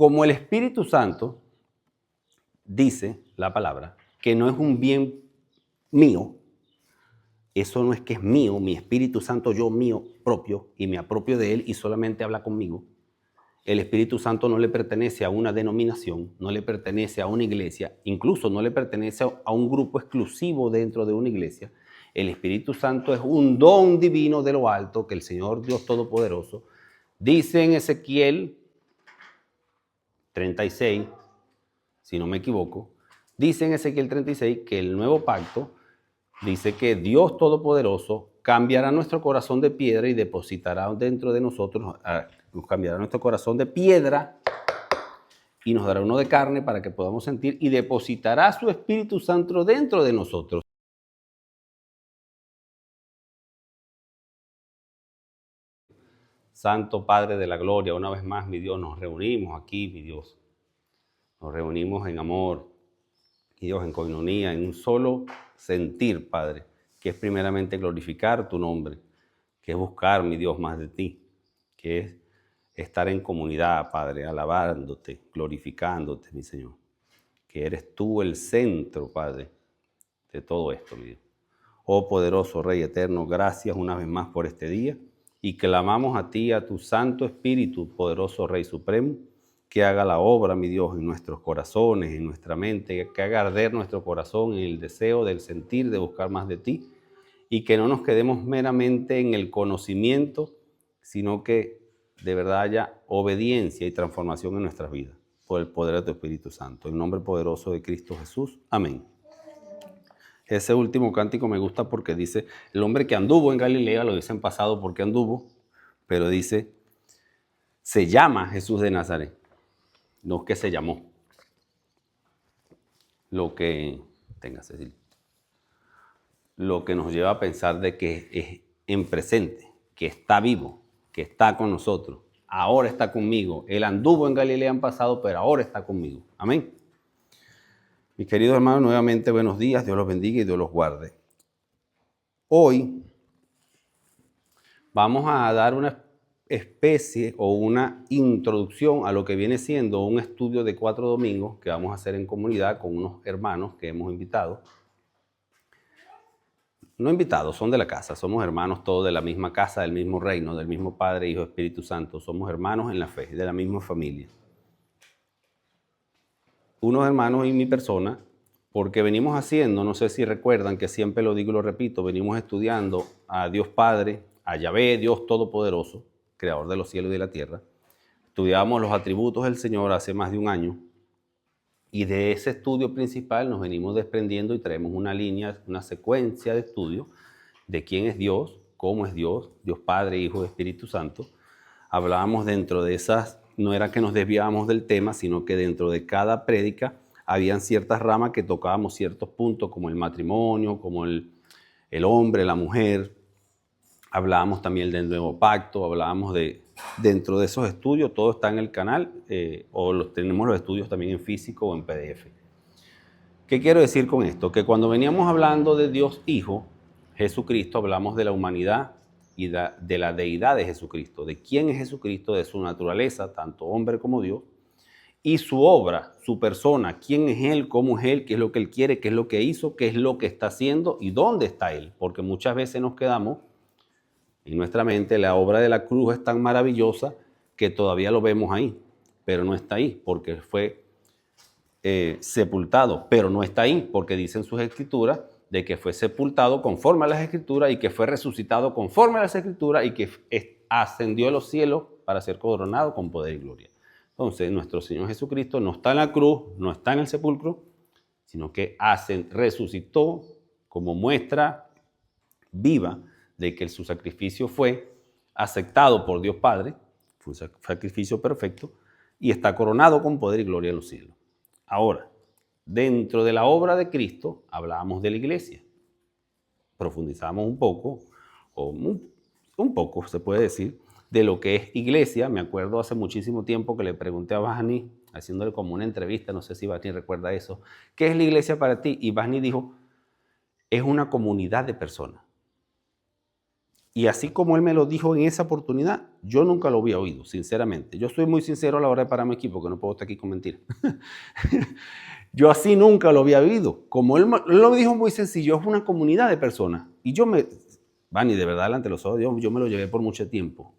como el Espíritu Santo dice la palabra, que no es un bien mío, eso no es que es mío, mi Espíritu Santo, yo mío propio, y me apropio de él y solamente habla conmigo. El Espíritu Santo no le pertenece a una denominación, no le pertenece a una iglesia, incluso no le pertenece a un grupo exclusivo dentro de una iglesia. El Espíritu Santo es un don divino de lo alto que el Señor Dios Todopoderoso dice en Ezequiel 36, si no me equivoco, dice en Ezequiel 36 que el nuevo pacto dice que Dios Todopoderoso cambiará nuestro corazón de piedra y depositará dentro de nosotros, nos cambiará nuestro corazón de piedra y nos dará uno de carne para que podamos sentir y depositará su Espíritu Santo dentro de nosotros. Santo Padre de la Gloria, una vez más, mi Dios, nos reunimos aquí, mi Dios. Nos reunimos en amor, mi Dios, en coinonía, en un solo sentir, Padre, que es primeramente glorificar tu nombre, que es buscar, mi Dios, más de ti, que es estar en comunidad, Padre, alabándote, glorificándote, mi Señor, que eres tú el centro, Padre, de todo esto, mi Dios. Oh poderoso Rey eterno, gracias una vez más por este día y clamamos a ti, a tu Santo Espíritu, poderoso Rey Supremo, que haga la obra, mi Dios, en nuestros corazones, en nuestra mente, que haga arder nuestro corazón en el deseo del sentir, de buscar más de ti y que no nos quedemos meramente en el conocimiento, sino que de verdad haya obediencia y transformación en nuestras vidas por el poder de tu Espíritu Santo. En nombre poderoso de Cristo Jesús. Amén. Ese último cántico me gusta porque dice, el hombre que anduvo en Galilea, lo dice en pasado porque anduvo, pero dice, se llama Jesús de Nazaret, no es que se llamó. Lo que, tenga Cecilia, lo que nos lleva a pensar de que es en presente, que está vivo, que está con nosotros, ahora está conmigo. Él anduvo en Galilea en pasado, pero ahora está conmigo. Amén. Mis queridos hermanos, nuevamente buenos días, Dios los bendiga y Dios los guarde. Hoy vamos a dar una especie o una introducción a lo que viene siendo un estudio de 4 domingos que vamos a hacer en comunidad con unos hermanos que hemos invitado. No invitados, son de la casa, somos hermanos todos de la misma casa, del mismo reino, del mismo Padre, Hijo, Espíritu Santo. Somos hermanos en la fe, de la misma familia. Unos hermanos y mi persona, porque venimos haciendo, no sé si recuerdan que siempre lo digo y lo repito, venimos estudiando a Dios Padre, a Yahvé, Dios Todopoderoso, Creador de los cielos y de la tierra. Estudiamos los atributos del Señor hace más de un año y de ese estudio principal nos venimos desprendiendo y traemos una línea, una secuencia de estudio de quién es Dios, cómo es Dios, Dios Padre, Hijo, Espíritu Santo. Hablábamos dentro de esas, no era que nos desviábamos del tema, sino que dentro de cada prédica habían ciertas ramas que tocábamos ciertos puntos, como el matrimonio, como el hombre, la mujer. Hablábamos también del nuevo pacto, hablábamos de, dentro de esos estudios, todo está en el canal, tenemos los estudios también en físico o en PDF. ¿Qué quiero decir con esto? Que cuando veníamos hablando de Dios Hijo, Jesucristo, hablamos de la humanidad y de la deidad de Jesucristo, de quién es Jesucristo, de su naturaleza, tanto hombre como Dios, y su obra, su persona, quién es Él, cómo es Él, qué es lo que Él quiere, qué es lo que hizo, qué es lo que está haciendo y dónde está Él, porque muchas veces nos quedamos en nuestra mente, la obra de la cruz es tan maravillosa que todavía lo vemos ahí, pero no está ahí porque fue sepultado, pero no está ahí porque dicen sus escrituras de que fue sepultado conforme a las escrituras y que fue resucitado conforme a las escrituras y que ascendió a los cielos para ser coronado con poder y gloria. Entonces, nuestro Señor Jesucristo no está en la cruz, no está en el sepulcro, sino que resucitó como muestra viva de que su sacrificio fue aceptado por Dios Padre, fue un sacrificio perfecto, y está coronado con poder y gloria en los cielos. Ahora, dentro de la obra de Cristo, hablábamos de la iglesia. Profundizamos un poco, o un poco se puede decir, de lo que es iglesia. Me acuerdo hace muchísimo tiempo que le pregunté a Bajni, haciéndole como una entrevista, no sé si Bajni recuerda eso, ¿qué es la iglesia para ti? Y Bajni dijo, es una comunidad de personas. Y así como él me lo dijo en esa oportunidad, yo nunca lo había oído, sinceramente. Yo soy muy sincero a la hora de pararme aquí porque no puedo estar aquí con mentiras. Yo así nunca lo había oído. Como él lo dijo muy sencillo, es una comunidad de personas. Y yo Vani, de verdad, delante de los ojos de Dios, yo me lo llevé por mucho tiempo.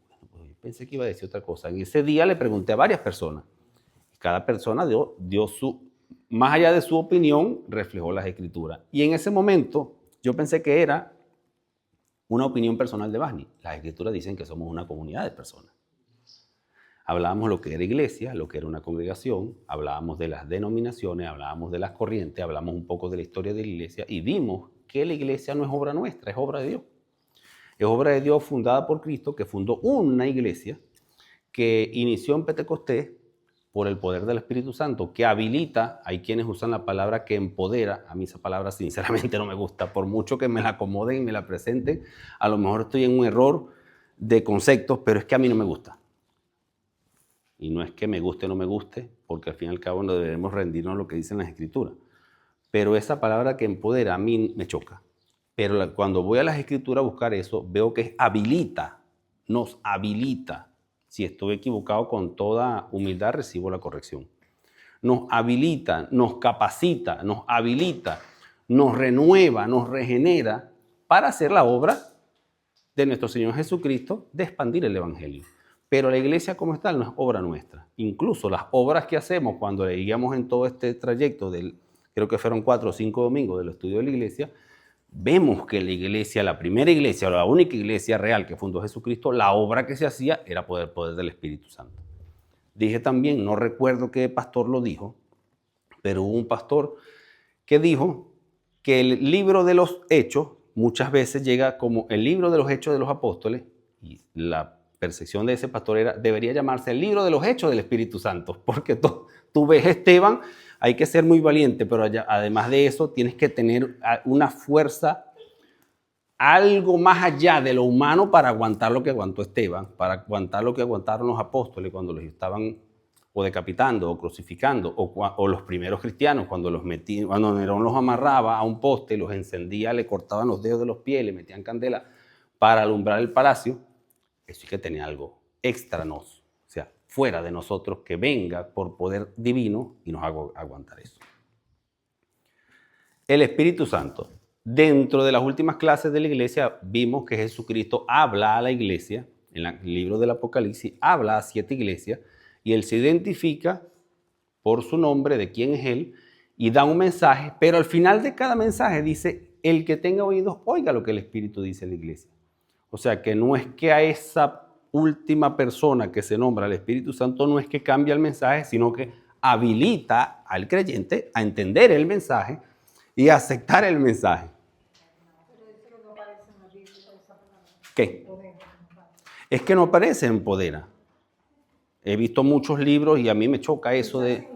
Pensé que iba a decir otra cosa. En ese día le pregunté a varias personas. Cada persona dio más allá de su opinión, reflejó las escrituras. Y en ese momento yo pensé que era una opinión personal de Bani. Las escrituras dicen que somos una comunidad de personas. Hablábamos lo que era iglesia, lo que era una congregación, hablábamos de las denominaciones, hablábamos de las corrientes, hablamos un poco de la historia de la iglesia y vimos que la iglesia no es obra nuestra, es obra de Dios. Es obra de Dios fundada por Cristo, que fundó una iglesia que inició en Pentecostés por el poder del Espíritu Santo, que habilita, hay quienes usan la palabra que empodera, a mí esa palabra sinceramente no me gusta, por mucho que me la acomoden y me la presenten, a lo mejor estoy en un error de conceptos, pero es que a mí no me gusta. Y no es que me guste o no me guste, porque al fin y al cabo no debemos rendirnos a lo que dicen las Escrituras. Pero esa palabra que empodera a mí me choca. Pero cuando voy a las Escrituras a buscar eso, veo que es habilita, nos habilita. Si estoy equivocado, con toda humildad recibo la corrección. Nos habilita, nos capacita, nos habilita, nos renueva, nos regenera para hacer la obra de nuestro Señor Jesucristo de expandir el Evangelio. Pero la iglesia como tal no es obra nuestra. Incluso las obras que hacemos cuando leíamos en todo este trayecto, creo que fueron 4 o 5 domingos del estudio de la iglesia, vemos que la iglesia, la primera iglesia, la única iglesia real que fundó Jesucristo, la obra que se hacía era poder del Espíritu Santo. Dije también, no recuerdo qué pastor lo dijo, pero hubo un pastor que dijo que el libro de los Hechos muchas veces llega como el libro de los Hechos de los Apóstoles, y la percepción de ese pastor debería llamarse el libro de los Hechos del Espíritu Santo, porque tú ves Esteban, hay que ser muy valiente, pero además de eso tienes que tener una fuerza, algo más allá de lo humano para aguantar lo que aguantó Esteban, para aguantar lo que aguantaron los apóstoles cuando los estaban o decapitando o crucificando, o los primeros cristianos cuando cuando Nerón los amarraba a un poste, los encendía, le cortaban los dedos de los pies, le metían candela para alumbrar el palacio. Eso es que tenía algo extranos, o sea, fuera de nosotros, que venga por poder divino y nos haga aguantar eso. El Espíritu Santo. Dentro de las últimas clases de la iglesia vimos que Jesucristo habla a la iglesia, en el libro del Apocalipsis, habla a 7 iglesias y él se identifica por su nombre de quién es él y da un mensaje, pero al final de cada mensaje dice, el que tenga oídos, oiga lo que el Espíritu dice a la iglesia. O sea que no es que a esa última persona que se nombra el Espíritu Santo no es que cambia el mensaje, sino que habilita al creyente a entender el mensaje y a aceptar el mensaje. ¿Qué? Es que no aparece empodera. He visto muchos libros y a mí me choca eso de...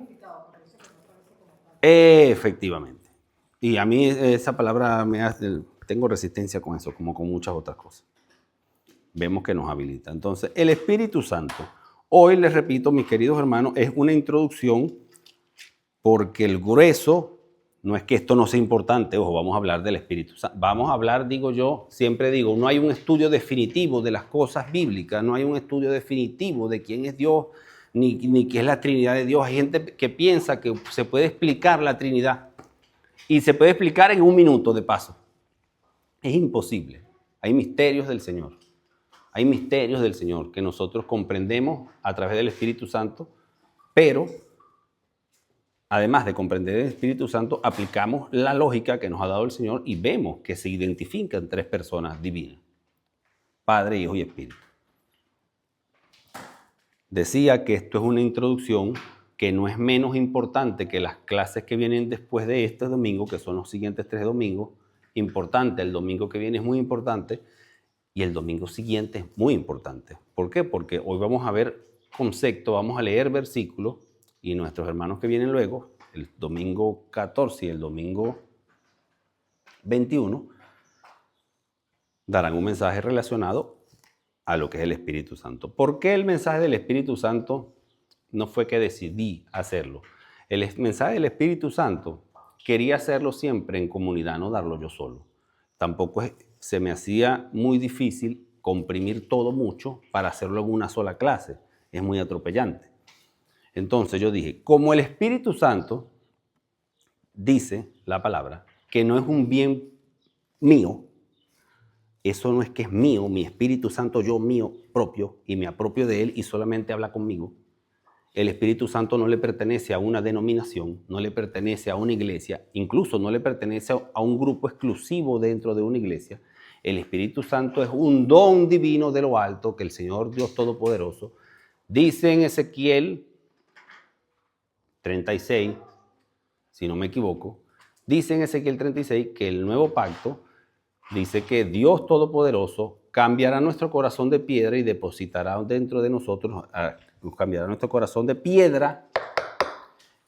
Efectivamente. Y a mí esa palabra tengo resistencia con eso, como con muchas otras cosas. Vemos que nos habilita. Entonces, el Espíritu Santo, hoy les repito, mis queridos hermanos, es una introducción porque el grueso, no es que esto no sea importante, ojo, vamos a hablar del Espíritu Santo. Vamos a hablar, digo yo, siempre digo, no hay un estudio definitivo de las cosas bíblicas, no hay un estudio definitivo de quién es Dios, ni qué es la Trinidad de Dios. Hay gente que piensa que se puede explicar la Trinidad y se puede explicar en un minuto de paso. Es imposible. Hay misterios del Señor. Hay misterios del Señor que nosotros comprendemos a través del Espíritu Santo, pero además de comprender el Espíritu Santo, aplicamos la lógica que nos ha dado el Señor y vemos que se identifican 3 personas divinas: Padre, Hijo y Espíritu. Decía que esto es una introducción que no es menos importante que las clases que vienen después de este domingo, que son los siguientes 3 domingos. Importante, el domingo que viene es muy importante y el domingo siguiente es muy importante. ¿Por qué? Porque hoy vamos a ver conceptos, vamos a leer versículos y nuestros hermanos que vienen luego, el domingo 14 y el domingo 21, darán un mensaje relacionado a lo que es el Espíritu Santo. ¿Por qué el mensaje del Espíritu Santo no fue que decidí hacerlo? El mensaje del Espíritu Santo quería hacerlo siempre en comunidad, no darlo yo solo. Tampoco se me hacía muy difícil comprimir todo mucho para hacerlo en una sola clase. Es muy atropellante. Entonces yo dije, como el Espíritu Santo dice la palabra que no es un bien mío, eso no es que es mío, mi Espíritu Santo, yo mío propio, y me apropio de él y solamente habla conmigo. El Espíritu Santo no le pertenece a una denominación, no le pertenece a una iglesia, incluso no le pertenece a un grupo exclusivo dentro de una iglesia. El Espíritu Santo es un don divino de lo alto que el Señor Dios Todopoderoso dice en Ezequiel 36, si no me equivoco, dice en Ezequiel 36 que el nuevo pacto dice que Dios Todopoderoso cambiará nuestro corazón de piedra y depositará dentro de nosotros, cambiará nuestro corazón de piedra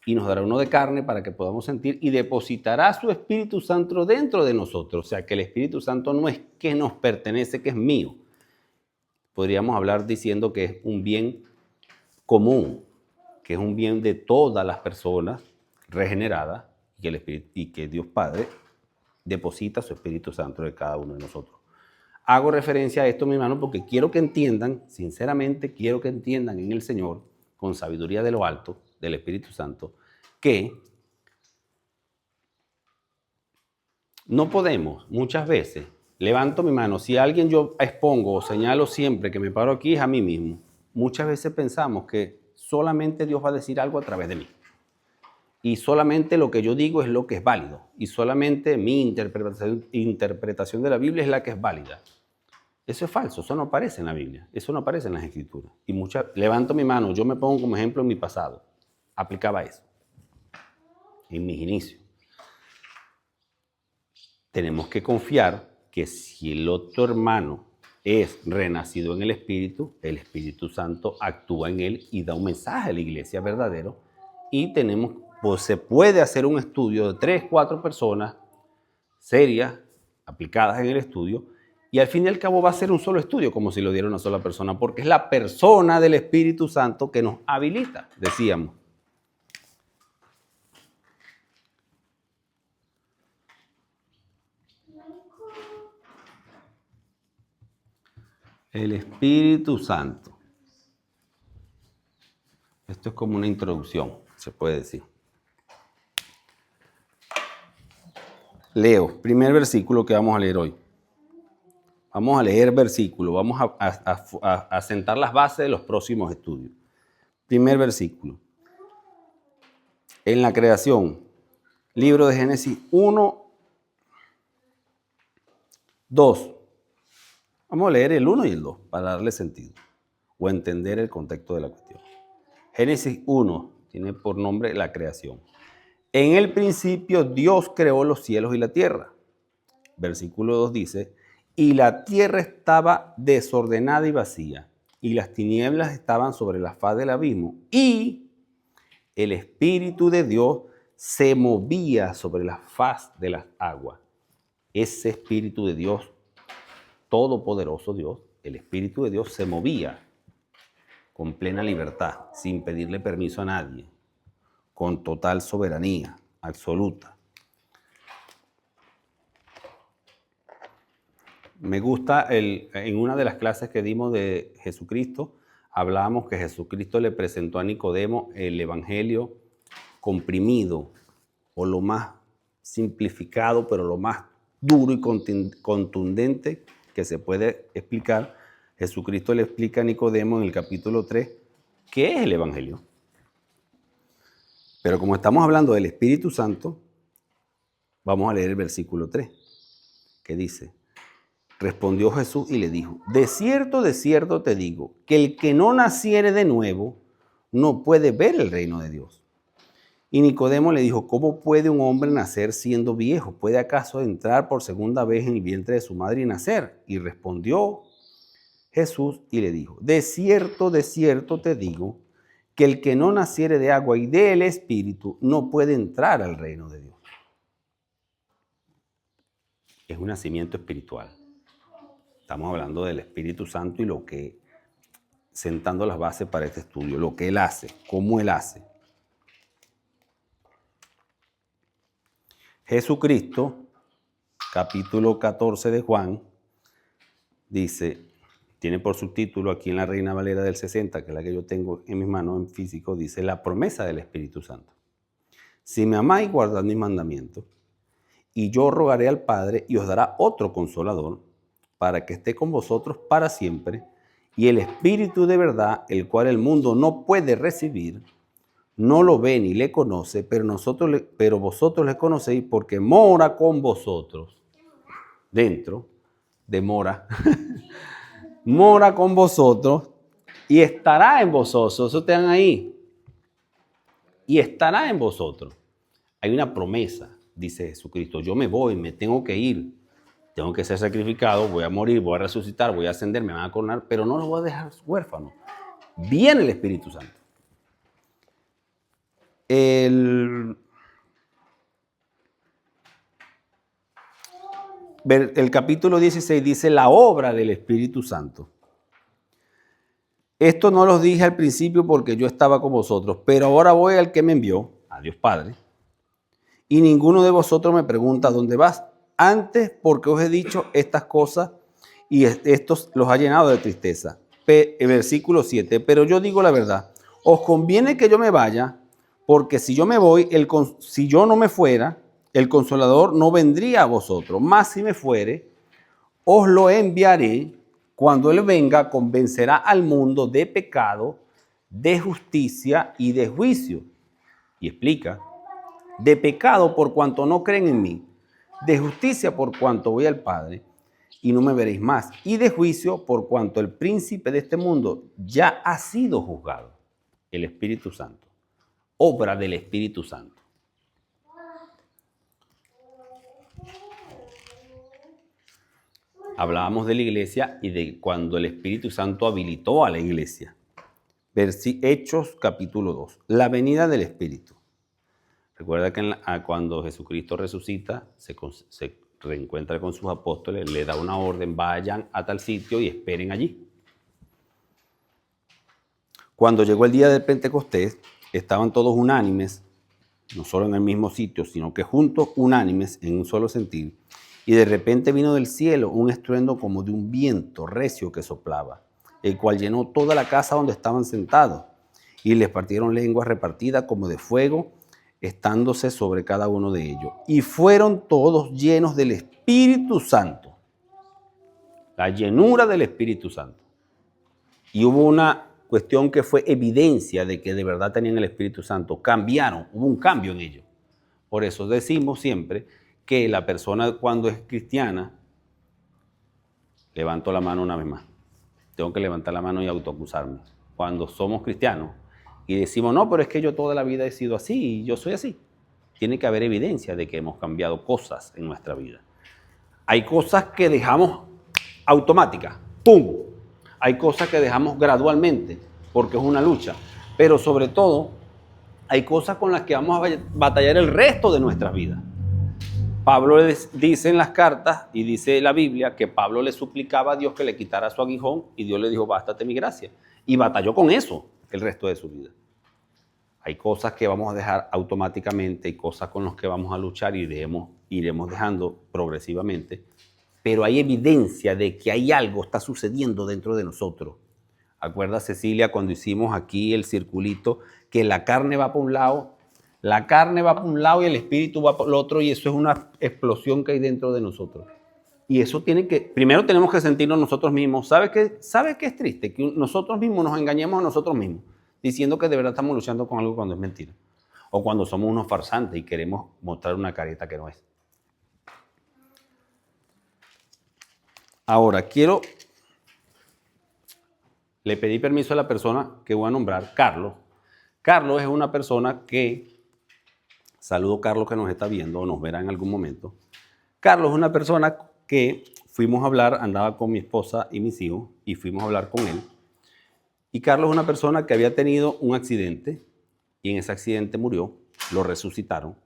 y nos dará uno de carne para que podamos sentir y depositará su Espíritu Santo dentro de nosotros. O sea, que el Espíritu Santo no es que nos pertenece, que es mío. Podríamos hablar diciendo que es un bien común, que es un bien de todas las personas regeneradas y que Dios Padre deposita su Espíritu Santo de cada uno de nosotros. Hago referencia a esto, mi hermano, porque quiero que entiendan, sinceramente quiero que entiendan en el Señor, con sabiduría de lo alto, del Espíritu Santo, que no podemos muchas veces, levanto mi mano, si a alguien yo expongo o señalo siempre que me paro aquí es a mí mismo, muchas veces pensamos que solamente Dios va a decir algo a través de mí. Y solamente lo que yo digo es lo que es válido. Y solamente mi interpretación de la Biblia es la que es válida. Eso es falso, eso no aparece en la Biblia, eso no aparece en las Escrituras. Y levanto mi mano, yo me pongo como ejemplo en mi pasado. Aplicaba eso en mis inicios. Tenemos que confiar que si el otro hermano es renacido en el Espíritu Santo actúa en él y da un mensaje a la iglesia verdadero. Y pues se puede hacer un estudio de 3, 4 personas serias, aplicadas en el estudio, y al fin y al cabo va a ser un solo estudio, como si lo diera una sola persona, porque es la persona del Espíritu Santo que nos habilita, decíamos. El Espíritu Santo. Esto es como una introducción, se puede decir. Leo, primer versículo que vamos a leer hoy. Vamos a leer versículo, vamos a sentar las bases de los próximos estudios. Primer versículo. En la creación, libro de Génesis 1, 2. Vamos a leer el 1 y el 2 para darle sentido o entender el contexto de la cuestión. Génesis 1 tiene por nombre la creación. En el principio Dios creó los cielos y la tierra. Versículo 2 dice, y la tierra estaba desordenada y vacía, y las tinieblas estaban sobre la faz del abismo, y el Espíritu de Dios se movía sobre la faz de las aguas. Ese Espíritu de Dios, todopoderoso Dios, el Espíritu de Dios se movía con plena libertad, sin pedirle permiso a nadie, con total soberanía absoluta. Me gusta, en una de las clases que dimos de Jesucristo, hablábamos que Jesucristo le presentó a Nicodemo el Evangelio comprimido, o lo más simplificado, pero lo más duro y contundente que se puede explicar. Jesucristo le explica a Nicodemo en el capítulo 3 qué es el Evangelio. Pero como estamos hablando del Espíritu Santo, vamos a leer el versículo 3, que dice, respondió Jesús y le dijo, de cierto te digo, que el que no naciere de nuevo no puede ver el reino de Dios. Y Nicodemo le dijo, ¿cómo puede un hombre nacer siendo viejo? ¿Puede acaso entrar por segunda vez en el vientre de su madre y nacer? Y respondió Jesús y le dijo, de cierto te digo, que el que no naciere de agua y del Espíritu no puede entrar al reino de Dios. Es un nacimiento espiritual. Estamos hablando del Espíritu Santo y lo que, sentando las bases para este estudio, lo que Él hace, cómo Él hace. Jesucristo, capítulo 14 de Juan, dice, tiene por subtítulo aquí en la Reina Valera del 60, que es la que yo tengo en mis manos en físico, dice la promesa del Espíritu Santo. Si me amáis, guardad mis mandamientos, y yo rogaré al Padre y os dará otro consolador para que esté con vosotros para siempre, y el Espíritu de verdad, el cual el mundo no puede recibir, no lo ve ni le conoce, pero vosotros le conocéis porque mora con vosotros. Dentro de mora. Mora con vosotros y estará en vosotros. Eso te dan ahí. Y estará en vosotros. Hay una promesa, dice Jesucristo. Yo me voy, me tengo que ir. Tengo que ser sacrificado, voy a morir, voy a resucitar, voy a ascender, me van a coronar, pero no los voy a dejar huérfanos. Viene el Espíritu Santo. El capítulo 16 dice la obra del Espíritu Santo. Esto no los dije al principio porque yo estaba con vosotros, pero ahora voy al que me envió, a Dios Padre, y ninguno de vosotros me pregunta dónde vas. Antes, porque os he dicho estas cosas y estos los ha llenado de tristeza. Versículo 7, pero yo digo la verdad, os conviene que yo me vaya, porque si yo me voy, si yo no me fuera, el Consolador no vendría a vosotros, mas si me fuere, os lo enviaré. Cuando Él venga, convencerá al mundo de pecado, de justicia y de juicio. Y explica, de pecado por cuanto no creen en mí, de justicia por cuanto voy al Padre y no me veréis más, y de juicio por cuanto el príncipe de este mundo ya ha sido juzgado. El Espíritu Santo, obra del Espíritu Santo. Hablábamos de la iglesia y de cuando el Espíritu Santo habilitó a la iglesia. Hechos capítulo 2, la venida del Espíritu. Recuerda que cuando Jesucristo resucita, se reencuentra con sus apóstoles, le da una orden, vayan a tal sitio y esperen allí. Cuando llegó el día del Pentecostés, estaban todos unánimes, no solo en el mismo sitio, sino que juntos unánimes en un solo sentir. Y de repente vino del cielo un estruendo como de un viento recio que soplaba, el cual llenó toda la casa donde estaban sentados. Y les partieron lenguas repartidas como de fuego, estándose sobre cada uno de ellos. Y fueron todos llenos del Espíritu Santo. La llenura del Espíritu Santo. Y hubo una cuestión que fue evidencia de que de verdad tenían el Espíritu Santo. Cambiaron, hubo un cambio en ellos. Por eso decimos siempre que la persona cuando es cristiana, levanto la mano una vez más. Tengo que levantar la mano y autoacusarme. Cuando somos cristianos y decimos, no, pero es que yo toda la vida he sido así y yo soy así. Tiene que haber evidencia de que hemos cambiado cosas en nuestra vida. Hay cosas que dejamos automáticas, ¡pum! Hay cosas que dejamos gradualmente porque es una lucha. Pero sobre todo, hay cosas con las que vamos a batallar el resto de nuestras vidas. Pablo dice en las cartas y dice la Biblia que Pablo le suplicaba a Dios que le quitara su aguijón y Dios le dijo, bástate mi gracia. Y batalló con eso el resto de su vida. Hay cosas que vamos a dejar automáticamente y cosas con las que vamos a luchar y iremos dejando progresivamente. Pero hay evidencia de que hay algo está sucediendo dentro de nosotros. ¿Acuerdas, Cecilia, cuando hicimos aquí el circulito, que la carne va para un lado? La carne va para un lado y el espíritu va para el otro, y eso es una explosión que hay dentro de nosotros. Y eso primero tenemos que sentirnos nosotros mismos. ¿Sabe qué es triste? Que nosotros mismos nos engañemos a nosotros mismos, diciendo que de verdad estamos luchando con algo cuando es mentira. O cuando somos unos farsantes y queremos mostrar una careta que no es. Ahora, le pedí permiso a la persona que voy a nombrar, Carlos. Carlos es una persona que, saludo Carlos que nos está viendo o nos verá en algún momento. Carlos es una persona que fuimos a hablar, andaba con mi esposa y mis hijos y fuimos a hablar con él. Y Carlos es una persona que había tenido un accidente y en ese accidente murió, lo resucitaron,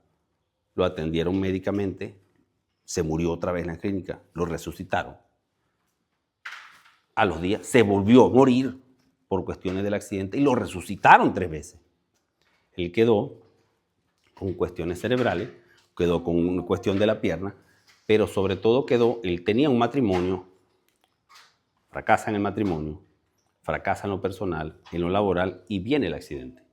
lo atendieron médicamente, se murió otra vez en la clínica, lo resucitaron. A los días se volvió a morir por cuestiones del accidente y lo resucitaron 3 veces. Él quedó con cuestiones cerebrales, quedó con una cuestión de la pierna, pero sobre todo él tenía un matrimonio fracasa en el matrimonio, fracasa en lo personal, en lo laboral y viene el accidente.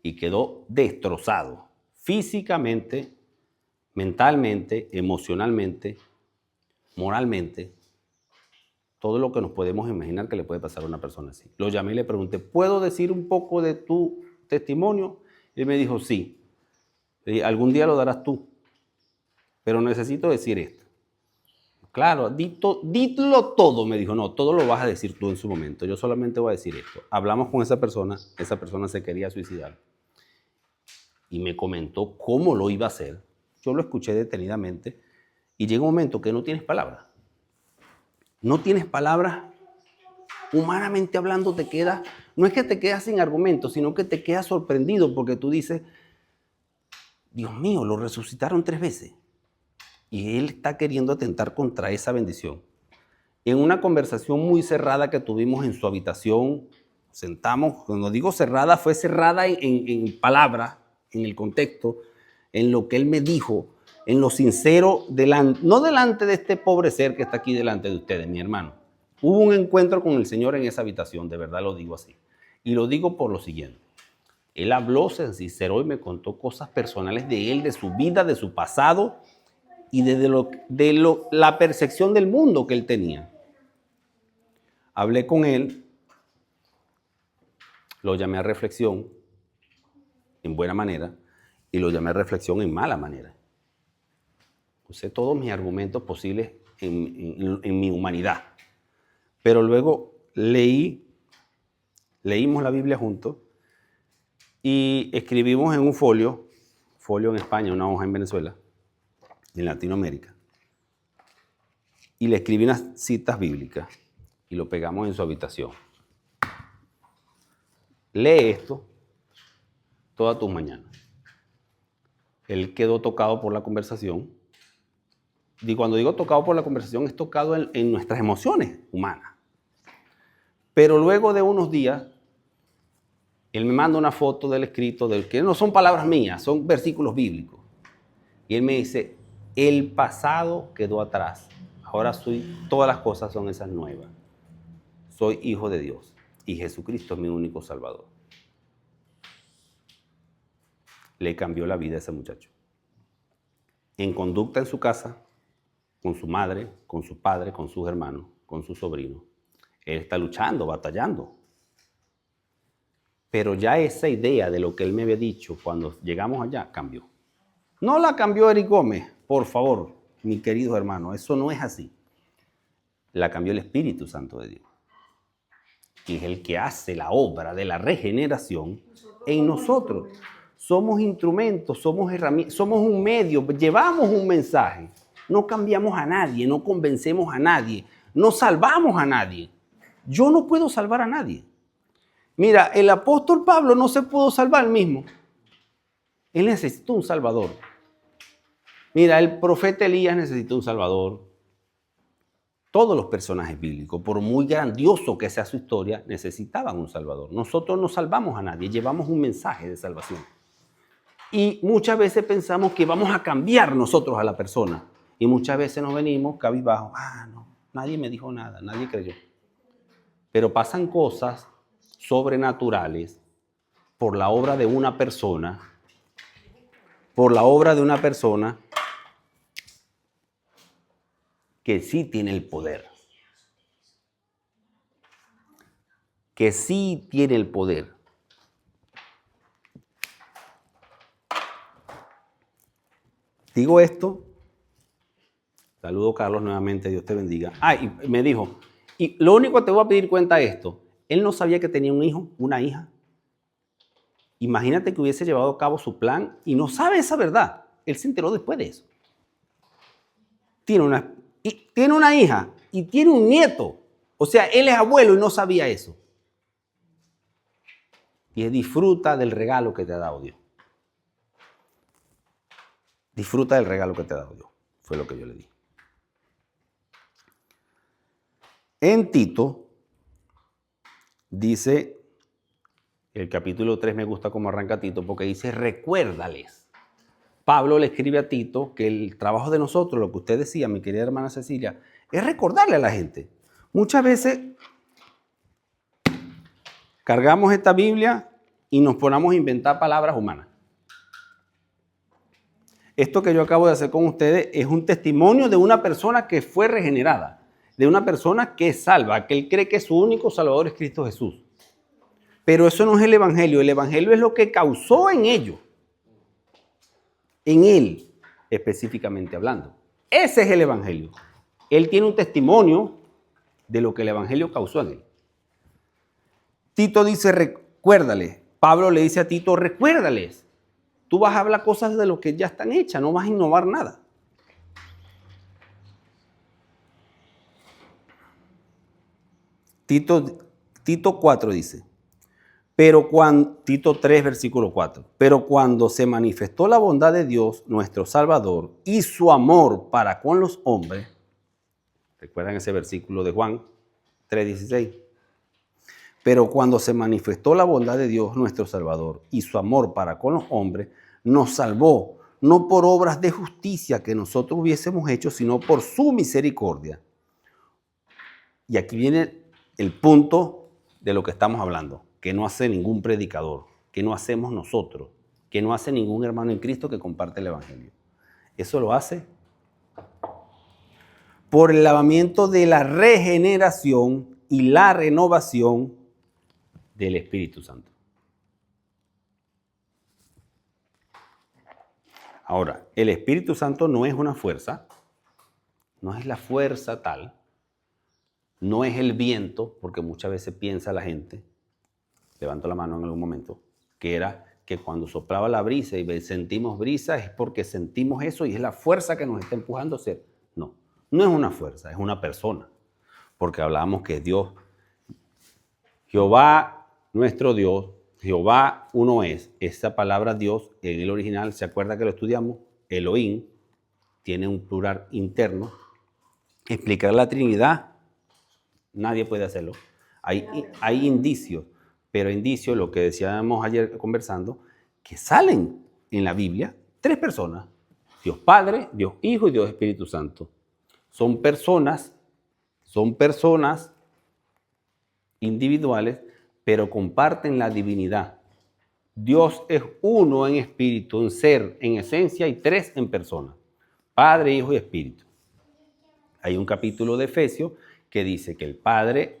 Y quedó destrozado físicamente, mentalmente, emocionalmente, moralmente, todo lo que nos podemos imaginar que le puede pasar a una persona así. Lo llamé y le pregunté, ¿puedo decir un poco de tu testimonio? Y él me dijo, sí. Le dije, algún día lo darás tú, pero necesito decir esto. Claro, dilo todo, me dijo, no, todo lo vas a decir tú en su momento, yo solamente voy a decir esto. Hablamos con esa persona se quería suicidar y me comentó cómo lo iba a hacer. Yo lo escuché detenidamente y llega un momento que no tienes palabras. No tienes palabras, humanamente hablando te quedas, no es que te quedas sin argumentos, sino que te quedas sorprendido porque tú dices, Dios mío, lo resucitaron 3 veces. Y él está queriendo atentar contra esa bendición. En una conversación muy cerrada que tuvimos en su habitación, sentamos, cuando digo cerrada, fue cerrada en palabras, en el contexto, en lo que él me dijo, en lo sincero, no delante de este pobre ser que está aquí delante de ustedes, mi hermano. Hubo un encuentro con el Señor en esa habitación, de verdad lo digo así. Y lo digo por lo siguiente. Él habló, se sinceró y me contó cosas personales de él, de su vida, de su pasado y de la percepción del mundo que él tenía. Hablé con él, lo llamé a reflexión en buena manera y lo llamé a reflexión en mala manera. Usé todos mis argumentos posibles en mi humanidad. Pero luego leímos la Biblia juntos y escribimos en un folio en España, una hoja en Venezuela, en Latinoamérica, y le escribí unas citas bíblicas y lo pegamos en su habitación. Lee esto todas tus mañanas. Él quedó tocado por la conversación. Y cuando digo tocado por la conversación, es tocado en nuestras emociones humanas. Pero luego de unos días, él me manda una foto del escrito, que no son palabras mías, son versículos bíblicos. Y él me dice, el pasado quedó atrás. Ahora todas las cosas son esas nuevas. Soy hijo de Dios y Jesucristo es mi único Salvador. Le cambió la vida a ese muchacho. En conducta en su casa, con su madre, con su padre, con sus hermanos, con sus sobrinos. Él está luchando, batallando. Pero ya esa idea de lo que él me había dicho cuando llegamos allá cambió. No la cambió Eric Gómez, por favor, mi querido hermano, eso no es así. La cambió el Espíritu Santo de Dios. Y es el que hace la obra de la regeneración en nosotros. Somos instrumentos, somos herramientas, somos un medio, llevamos un mensaje. No cambiamos a nadie, no convencemos a nadie, no salvamos a nadie. Yo no puedo salvar a nadie. Mira, el apóstol Pablo no se pudo salvar mismo. Él necesitó un salvador. Mira, el profeta Elías necesitó un salvador. Todos los personajes bíblicos, por muy grandioso que sea su historia, necesitaban un salvador. Nosotros no salvamos a nadie, llevamos un mensaje de salvación. Y muchas veces pensamos que vamos a cambiar nosotros a la persona. Y muchas veces nos venimos cabizbajos. No, nadie me dijo nada, nadie creyó. Pero pasan cosas sobrenaturales por la obra de una persona, que sí tiene el poder. Que sí tiene el poder. Digo esto, saludo Carlos nuevamente, Dios te bendiga. Y me dijo, y lo único que te voy a pedir cuenta de esto, él no sabía que tenía un hijo, una hija. Imagínate que hubiese llevado a cabo su plan y no sabe esa verdad. Él se enteró después de eso. Tiene una hija y tiene un nieto. O sea, él es abuelo y no sabía eso. Y disfruta del regalo que te ha dado Dios. Disfruta del regalo que te ha dado Dios. Fue lo que yo le dije. En Tito dice, el capítulo 3 me gusta cómo arranca Tito porque dice, recuérdales. Pablo le escribe a Tito que el trabajo de nosotros, lo que usted decía, mi querida hermana Cecilia, es recordarle a la gente. Muchas veces cargamos esta Biblia y nos ponemos a inventar palabras humanas. Esto que yo acabo de hacer con ustedes es un testimonio de una persona que fue regenerada, de una persona que es salva, que él cree que su único salvador es Cristo Jesús. Pero eso no es el Evangelio es lo que causó en ellos, en él específicamente hablando. Ese es el Evangelio. Él tiene un testimonio de lo que el Evangelio causó en él. Tito dice, recuérdales. Pablo le dice a Tito, recuérdales. Tú vas a hablar cosas de lo que ya están hechas, no vas a innovar nada. Tito 4 dice, Tito 3, versículo 4, pero cuando se manifestó la bondad de Dios, nuestro Salvador, y su amor para con los hombres, ¿recuerdan ese versículo de Juan 3:16? Pero cuando se manifestó la bondad de Dios, nuestro Salvador, y su amor para con los hombres, nos salvó, no por obras de justicia que nosotros hubiésemos hecho, sino por su misericordia. Y aquí viene el punto de lo que estamos hablando, que no hace ningún predicador, que no hacemos nosotros, que no hace ningún hermano en Cristo que comparte el Evangelio. Eso lo hace por el lavamiento de la regeneración y la renovación del Espíritu Santo. Ahora, el Espíritu Santo no es una fuerza, no es la fuerza tal, no es el viento, porque muchas veces piensa la gente, levanto la mano en algún momento, que era que cuando soplaba la brisa y sentimos brisa es porque sentimos eso y es la fuerza que nos está empujando a hacer. No, no es una fuerza, es una persona, porque hablábamos que Dios, Jehová, nuestro Dios, Jehová uno es. Esa palabra Dios en el original, ¿se acuerda que lo estudiamos? Elohim, tiene un plural interno. Explicar la Trinidad, nadie puede hacerlo. Hay indicios, pero indicios, lo que decíamos ayer conversando, que salen en la Biblia 3 personas. Dios Padre, Dios Hijo y Dios Espíritu Santo. Son personas individuales, pero comparten la divinidad. Dios es uno en espíritu, en ser, en esencia, y 3 en persona. Padre, Hijo y Espíritu. Hay un capítulo de Efesios que dice que el Padre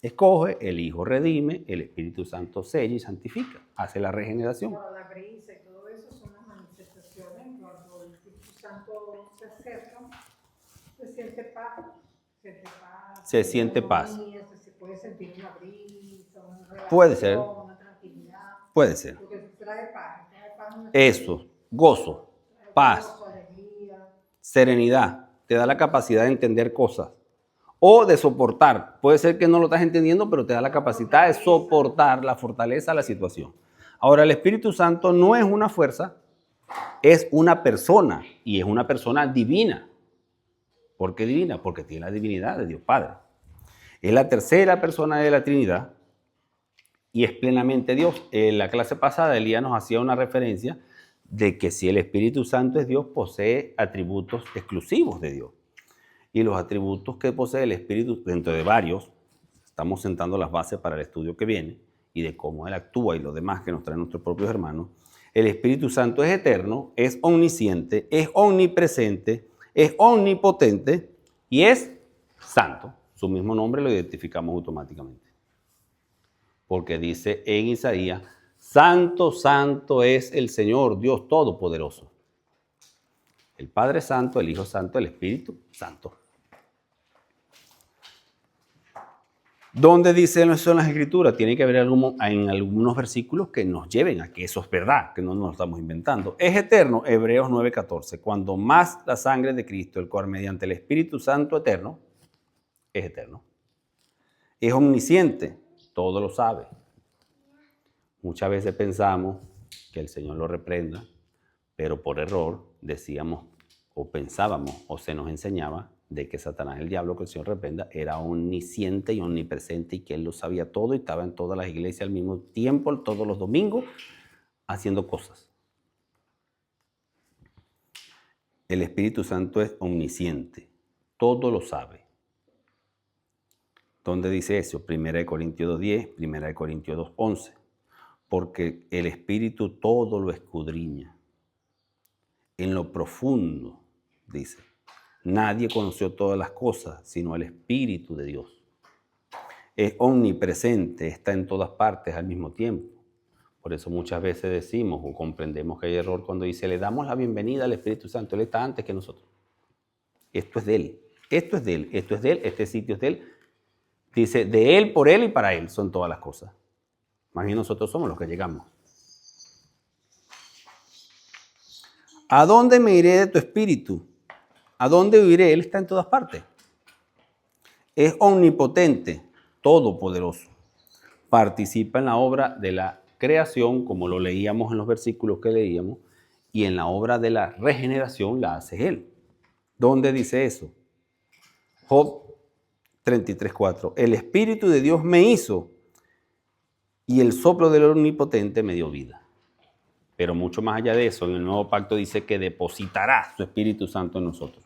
escoge, el Hijo redime, el Espíritu Santo sella y santifica, hace la regeneración. Bueno, la brisa y todo eso son las manifestaciones. Cuando el Espíritu Santo se acerca, se siente paz. Se siente paz. Se puede sentir una brisa, una relación, puede ser. Una tranquilidad. Puede ser. Porque trae paz. Eso, gozo, paz, gozo, alegría, serenidad. Te da la capacidad de entender cosas. O de soportar. Puede ser que no lo estás entendiendo, pero te da la capacidad de soportar, la fortaleza de la situación. Ahora, el Espíritu Santo no es una fuerza, es una persona. Y es una persona divina. ¿Por qué divina? Porque tiene la divinidad de Dios Padre. Es la tercera persona de la Trinidad y es plenamente Dios. En la clase pasada, Elías nos hacía una referencia de que si el Espíritu Santo es Dios, posee atributos exclusivos de Dios. Y los atributos que posee el Espíritu, dentro de varios, estamos sentando las bases para el estudio que viene y de cómo Él actúa y lo demás que nos traen nuestros propios hermanos. El Espíritu Santo es eterno, es omnisciente, es omnipresente, es omnipotente y es santo. Su mismo nombre lo identificamos automáticamente. Porque dice en Isaías, santo, santo es el Señor, Dios Todopoderoso. El Padre Santo, el Hijo Santo, el Espíritu Santo. ¿Dónde dice eso en las Escrituras? Tiene que haber en algunos versículos que nos lleven a que eso es verdad, que no nos lo estamos inventando. Es eterno, Hebreos 9:14. Cuando más la sangre de Cristo, el cual mediante el Espíritu Santo eterno, es eterno. Es omnisciente, todo lo sabe. Muchas veces pensamos que el Señor lo reprenda, pero por error decíamos o pensábamos o se nos enseñaba de que Satanás, el diablo, que el Señor reprenda, era omnisciente y omnipresente y que Él lo sabía todo y estaba en todas las iglesias al mismo tiempo, todos los domingos, haciendo cosas. El Espíritu Santo es omnisciente, todo lo sabe. ¿Dónde dice eso? 1 Corintios 2:10, 1 Corintios 2:11. Porque el Espíritu todo lo escudriña. En lo profundo, dice. Nadie conoció todas las cosas, sino el Espíritu de Dios. Es omnipresente, está en todas partes al mismo tiempo. Por eso muchas veces decimos o comprendemos que hay error cuando dice, le damos la bienvenida al Espíritu Santo. Él está antes que nosotros. Esto es de Él. Esto es de Él. Esto es de Él. Este sitio es de Él. Dice, de Él, por Él y para Él son todas las cosas. Más bien nosotros somos los que llegamos. ¿A dónde me iré de tu espíritu? ¿A dónde huiré? Él está en todas partes. Es omnipotente, todopoderoso. Participa en la obra de la creación, como lo leíamos en los versículos que leíamos, y en la obra de la regeneración la hace Él. ¿Dónde dice eso? Job 33:4. El Espíritu de Dios me hizo y el soplo del Omnipotente me dio vida. Pero mucho más allá de eso, en el Nuevo Pacto dice que depositará su Espíritu Santo en nosotros.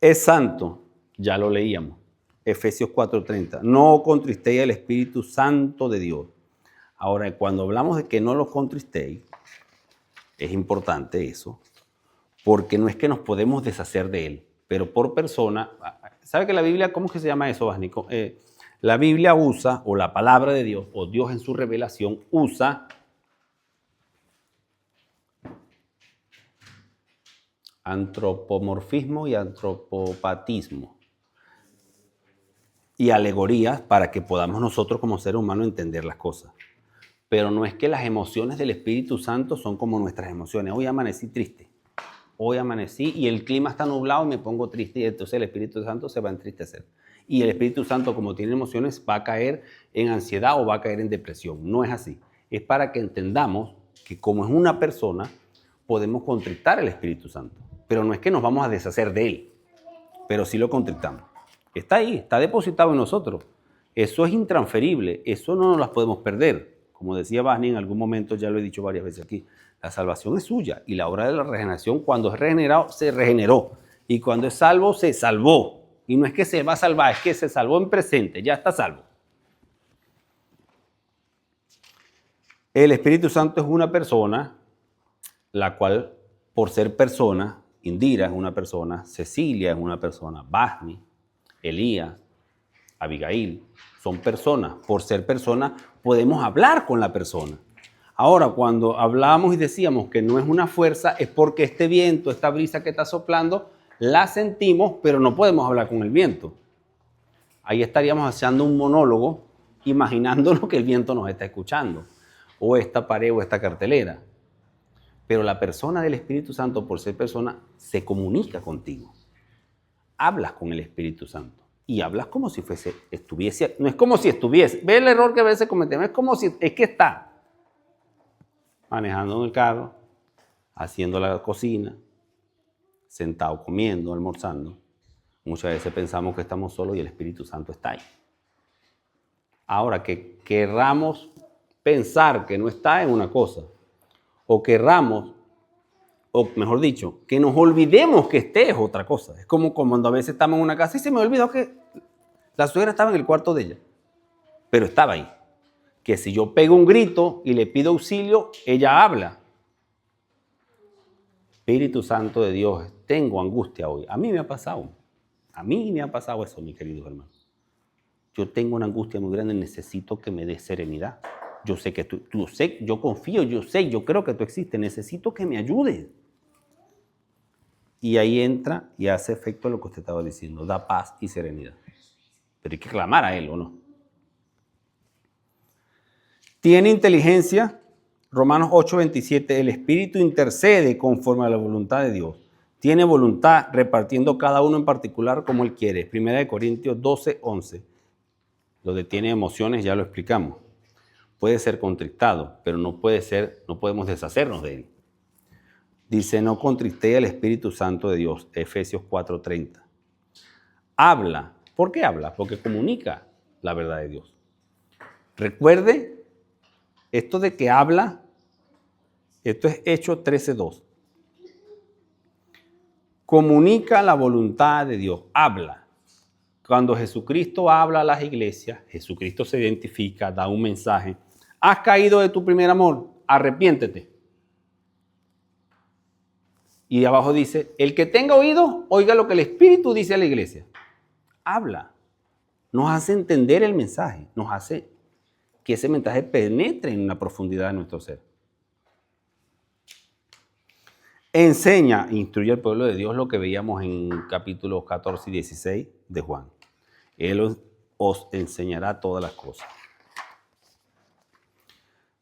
Es santo, ya lo leíamos, Efesios 4:30. No contristéis al Espíritu Santo de Dios. Ahora, cuando hablamos de que no lo contristéis, es importante eso, porque no es que nos podemos deshacer de él, pero por persona. ¿Sabe que la Biblia, cómo es que se llama eso, Básnico? La Biblia usa, o la palabra de Dios, o Dios en su revelación, usa antropomorfismo y antropopatismo y alegorías para que podamos nosotros como seres humanos entender las cosas. Pero no es que las emociones del Espíritu Santo son como nuestras emociones. Hoy amanecí triste, hoy amanecí y el clima está nublado y me pongo triste y entonces el Espíritu Santo se va a entristecer. Y el Espíritu Santo, como tiene emociones, va a caer en ansiedad o va a caer en depresión. No es así. Es para que entendamos que como es una persona, podemos contristar al Espíritu Santo. Pero no es que nos vamos a deshacer de él, pero sí lo contristamos. Está ahí, está depositado en nosotros. Eso es intransferible, eso no nos las podemos perder. Como decía Basni en algún momento, ya lo he dicho varias veces aquí, la salvación es suya y la obra de la regeneración, cuando es regenerado, se regeneró. Y cuando es salvo, se salvó. Y no es que se va a salvar, es que se salvó en presente, ya está salvo. El Espíritu Santo es una persona, la cual, por ser persona, Indira es una persona, Cecilia es una persona, Basni, Elías, Abigail, son personas. Por ser personas, podemos hablar con la persona. Ahora, cuando hablamos y decíamos que no es una fuerza, es porque este viento, esta brisa que está soplando, la sentimos, pero no podemos hablar con el viento. Ahí estaríamos haciendo un monólogo, imaginándonos que el viento nos está escuchando, o esta pared o esta cartelera. Pero la persona del Espíritu Santo, por ser persona, se comunica contigo. Hablas con el Espíritu Santo. Y hablas como si estuviese, no es como si estuviese. ¿Ve el error que a veces cometemos? Es como si, es que está manejando en el carro, haciendo la cocina, sentado comiendo, almorzando. Muchas veces pensamos que estamos solos y el Espíritu Santo está ahí. Ahora, que querramos pensar que no está en una cosa, o querramos, o mejor dicho, que nos olvidemos que esté es otra cosa. Es como cuando a veces estamos en una casa y se me olvidó que la suegra estaba en el cuarto de ella, pero estaba ahí. Que si yo pego un grito y le pido auxilio, ella habla. Espíritu Santo de Dios, tengo angustia hoy. A mí me ha pasado eso, mis queridos hermanos. Yo tengo una angustia muy grande, necesito que me des serenidad. Yo sé que tú sé, yo confío, yo creo que tú existes, necesito que me ayudes. Y ahí entra y hace efecto lo que usted estaba diciendo, da paz y serenidad. Pero hay que clamar a él, ¿o no? Tiene inteligencia, Romanos 8:27, el Espíritu intercede conforme a la voluntad de Dios. Tiene voluntad repartiendo cada uno en particular como él quiere. 1 Corintios 12:11. Lo de tiene emociones ya lo explicamos. Puede ser contristado, pero no podemos deshacernos de él. Dice, no contristéis al Espíritu Santo de Dios, Efesios 4:30. Habla. ¿Por qué habla? Porque comunica la verdad de Dios. Recuerde, esto de que habla, esto es Hechos 13:2. Comunica la voluntad de Dios, habla. Cuando Jesucristo habla a las iglesias, Jesucristo se identifica, da un mensaje. Has caído de tu primer amor, arrepiéntete. Y abajo dice, el que tenga oído, oiga lo que el Espíritu dice a la iglesia. Habla. Nos hace entender el mensaje, nos hace que ese mensaje penetre en la profundidad de nuestro ser. Enseña, instruye al pueblo de Dios lo que veíamos en capítulos 14 y 16 de Juan. Él os enseñará todas las cosas.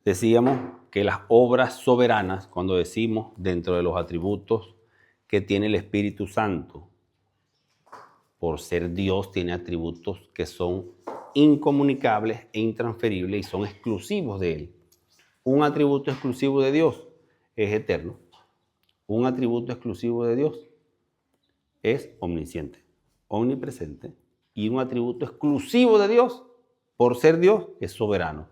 Decíamos que las obras soberanas, cuando decimos dentro de los atributos que tiene el Espíritu Santo, por ser Dios, tiene atributos que son incomunicables e intransferibles y son exclusivos de Él. Un atributo exclusivo de Dios es eterno. Un atributo exclusivo de Dios es omnisciente, omnipresente. Y un atributo exclusivo de Dios, por ser Dios, es soberano.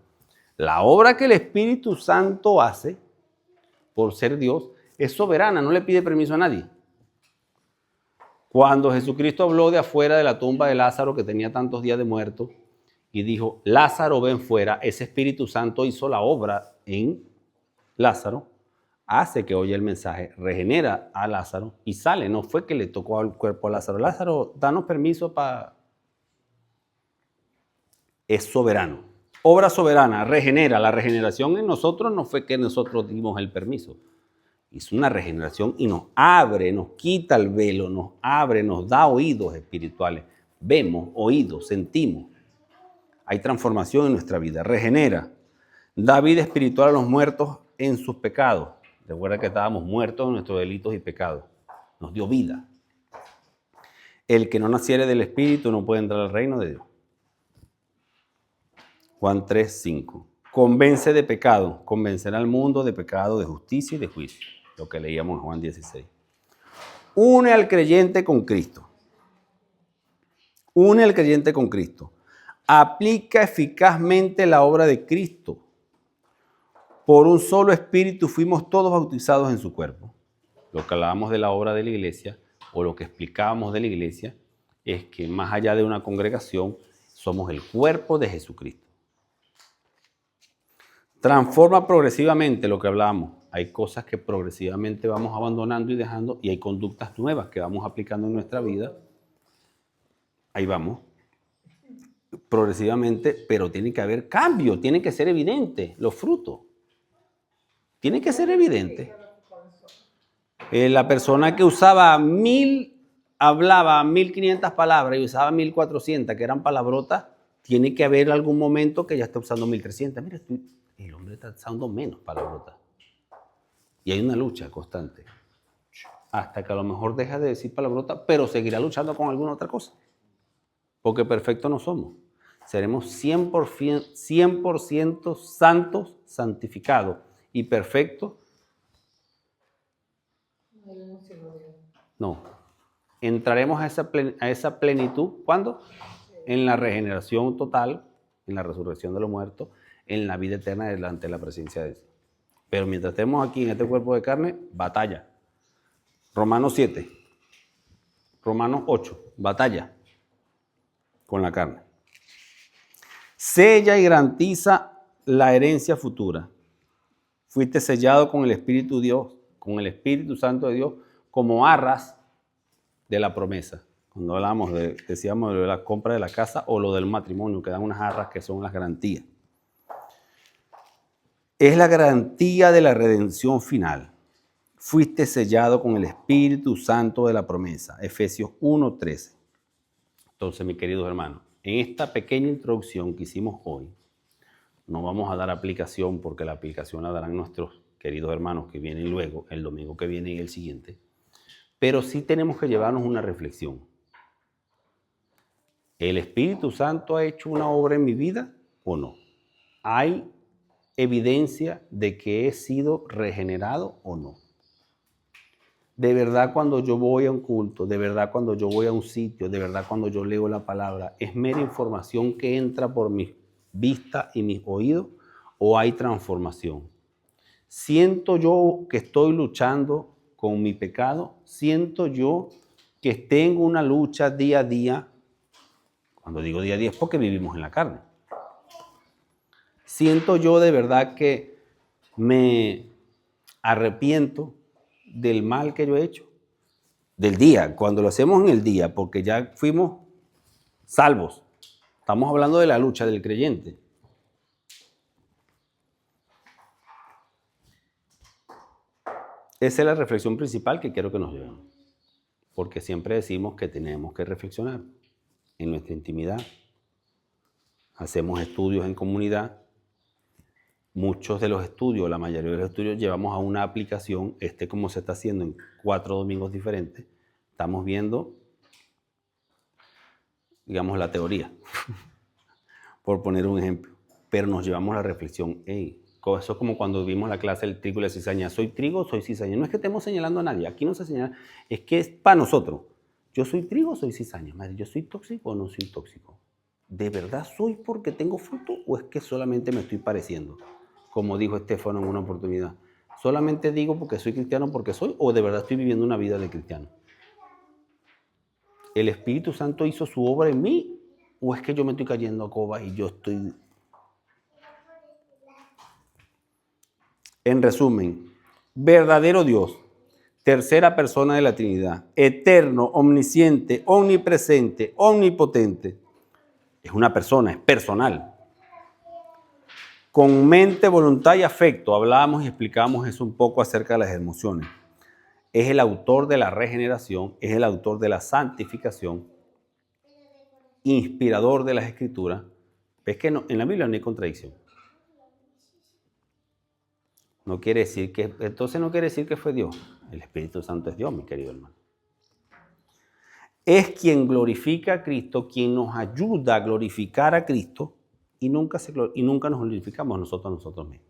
La obra que el Espíritu Santo hace, por ser Dios, es soberana, no le pide permiso a nadie. Cuando Jesucristo habló de afuera de la tumba de Lázaro, que tenía tantos días de muerto, y dijo, Lázaro, ven fuera, ese Espíritu Santo hizo la obra en Lázaro, hace que oye el mensaje, regenera a Lázaro y sale. No fue que le tocó al cuerpo a Lázaro. Lázaro, danos permiso para... Es soberano. Obra soberana, regenera. La regeneración en nosotros no fue que nosotros dimos el permiso. Hizo una regeneración y nos abre, nos quita el velo, nos abre, nos da oídos espirituales. Vemos, oídos, sentimos. Hay transformación en nuestra vida. Regenera. Da vida espiritual a los muertos en sus pecados. Recuerda que estábamos muertos en nuestros delitos y pecados. Nos dio vida. El que no naciere del Espíritu no puede entrar al reino de Dios. Juan 3, 5. Convence de pecado. Convencerá al mundo de pecado, de justicia y de juicio. Lo que leíamos en Juan 16. Une al creyente con Cristo. Une al creyente con Cristo. Aplica eficazmente la obra de Cristo. Por un solo espíritu fuimos todos bautizados en su cuerpo. Lo que hablábamos de la obra de la iglesia, o lo que explicábamos de la iglesia, es que más allá de una congregación, somos el cuerpo de Jesucristo. Transforma progresivamente lo que hablábamos. Hay cosas que progresivamente vamos abandonando y dejando, y hay conductas nuevas que vamos aplicando en nuestra vida. Ahí vamos. Progresivamente, pero tiene que haber cambio, tiene que ser evidente los frutos. Tiene que ser evidente. La persona que hablaba 1500 palabras y usaba 1400, que eran palabrotas, tiene que haber algún momento que ya está usando 1300. Mira, el hombre está usando menos palabrotas. Y hay una lucha constante. Hasta que a lo mejor deja de decir palabrotas, pero seguirá luchando con alguna otra cosa. Porque perfectos no somos. Seremos 100% santos, santificados y perfectos. No. Entraremos a esa plenitud. ¿Cuándo? En la regeneración total, en la resurrección de los muertos, en la vida eterna delante de la presencia de Dios. Pero mientras estemos aquí en este cuerpo de carne, batalla. Romanos 7. Romanos 8. Batalla con la carne. Sella y garantiza la herencia futura. Fuiste sellado con el Espíritu Dios, con el Espíritu Santo de Dios, como arras de la promesa. Cuando hablamos decíamos de la compra de la casa o lo del matrimonio, que dan unas arras que son las garantías. Es la garantía de la redención final. Fuiste sellado con el Espíritu Santo de la promesa. Efesios 1:13. Entonces, mis queridos hermanos, en esta pequeña introducción que hicimos hoy, no vamos a dar aplicación porque la aplicación la darán nuestros queridos hermanos que vienen luego, el domingo que viene y el siguiente. Pero sí tenemos que llevarnos una reflexión. ¿El Espíritu Santo ha hecho una obra en mi vida o no? ¿Hay evidencia de que he sido regenerado o no? De verdad, cuando yo voy a un culto, de verdad cuando yo voy a un sitio, de verdad cuando yo leo la palabra, ¿es mera información que entra por mi vista y mis oídos o hay transformación? ¿Siento yo que estoy luchando con mi pecado? ¿Siento yo que tengo una lucha día a día Cuando digo día a día es porque vivimos en la carne. Siento yo de verdad que me arrepiento del mal que yo he hecho. Del día, cuando lo hacemos en el día, porque ya fuimos salvos. Estamos hablando de la lucha del creyente. Esa es la reflexión principal que quiero que nos llevemos. Porque siempre decimos que tenemos que reflexionar en nuestra intimidad. Hacemos estudios en comunidad. Muchos de los estudios, la mayoría de los estudios, llevamos a una aplicación, como se está haciendo en 4 domingos diferentes. Estamos viendo, digamos, la teoría, por poner un ejemplo. Pero nos llevamos a la reflexión. Eso es como cuando vimos la clase del trigo y la cizaña. ¿Soy trigo o soy cizaña? No es que estemos señalando a nadie. Aquí no se señala. Es que es para nosotros. ¿Yo soy trigo o soy cizaña? Madre, ¿yo soy tóxico o no soy tóxico? ¿De verdad soy porque tengo fruto o es que solamente me estoy pareciendo? Como dijo Estefano en una oportunidad. ¿Solamente digo porque soy cristiano porque soy o de verdad estoy viviendo una vida de cristiano? ¿El Espíritu Santo hizo su obra en mí o es que yo me estoy cayendo a cobas y yo estoy... En resumen, verdadero Dios, tercera persona de la Trinidad, eterno, omnisciente, omnipresente, omnipotente. Es una persona, es personal. Con mente, voluntad y afecto, hablábamos y explicábamos eso un poco acerca de las emociones. Es el autor de la regeneración, es el autor de la santificación, inspirador de las Escrituras. ¿Ves que no, en la Biblia no hay contradicción? No quiere decir que, entonces no quiere decir que fue Dios. El Espíritu Santo es Dios, mi querido hermano. Es quien glorifica a Cristo, quien nos ayuda a glorificar a Cristo y nunca nos glorificamos nosotros mismos.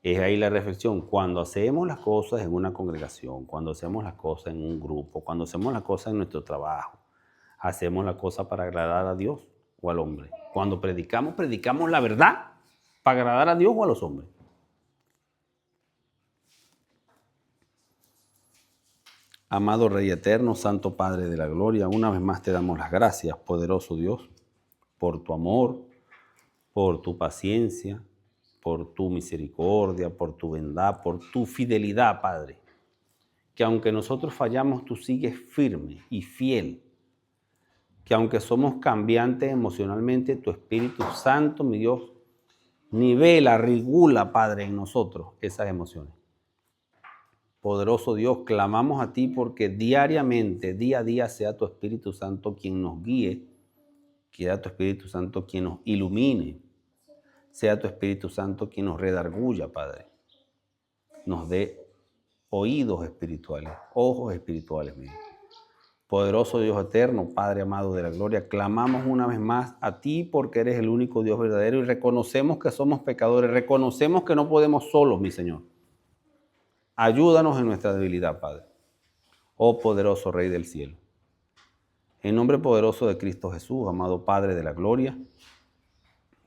Es ahí la reflexión. Cuando hacemos las cosas en una congregación, cuando hacemos las cosas en un grupo, cuando hacemos las cosas en nuestro trabajo, hacemos la cosa para agradar a Dios o al hombre. Cuando predicamos la verdad para agradar a Dios o a los hombres. Amado Rey Eterno, Santo Padre de la Gloria, una vez más te damos las gracias, poderoso Dios, por tu amor, por tu paciencia, por tu misericordia, por tu bondad, por tu fidelidad, Padre. Que aunque nosotros fallamos, tú sigues firme y fiel. Que aunque somos cambiantes emocionalmente, tu Espíritu Santo, mi Dios, nivela, regula, Padre, en nosotros esas emociones. Poderoso Dios, clamamos a ti porque diariamente, día a día, sea tu Espíritu Santo quien nos guíe, sea tu Espíritu Santo quien nos ilumine, sea tu Espíritu Santo quien nos redarguya, Padre. Nos dé oídos espirituales, ojos espirituales, míos. Poderoso Dios eterno, Padre amado de la gloria, clamamos una vez más a ti porque eres el único Dios verdadero y reconocemos que somos pecadores, reconocemos que no podemos solos, mi Señor. Ayúdanos en nuestra debilidad, Padre. Oh poderoso Rey del cielo. En nombre poderoso de Cristo Jesús, amado Padre de la gloria,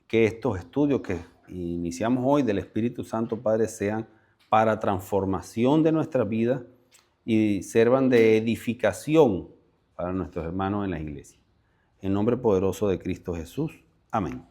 que estos estudios que iniciamos hoy del Espíritu Santo, Padre, sean para transformación de nuestra vida y sirvan de edificación para nuestros hermanos en la iglesia. En nombre poderoso de Cristo Jesús. Amén.